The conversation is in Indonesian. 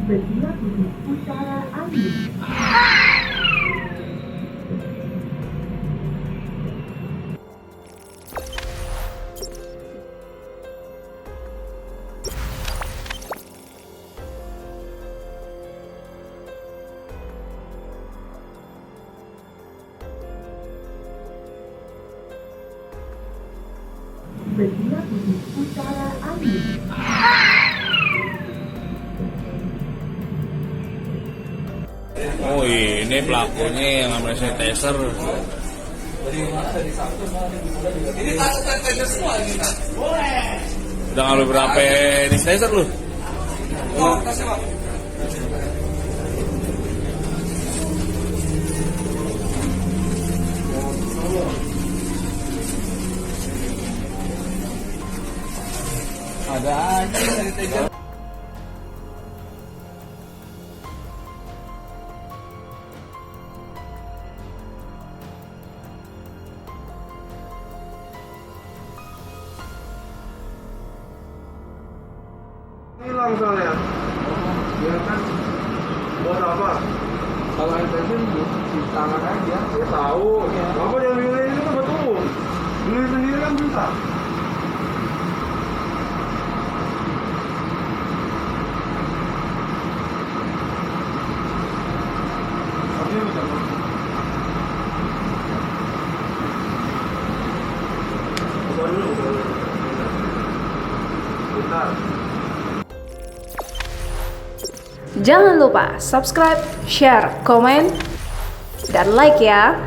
Berlaku utara angin. Berlaku utara angin. Oh, ini pelakunya yang ngambil sanitizer. Ini sanitizer semua ini. Udah ngambil berapa sanitizer lu? Oh, kasih Pak. Ada aja sanitizer. Hilang soalnya. Ya kan buat apa? Kalau sanitizer di tangan aja. Ya tahu. Bapak yang milih itu kan betul. Beli sendiri kan bisa. Tapi bisa. Buka dulu, buka dulu. Bentar. Jangan lupa subscribe, share, komen, dan like ya.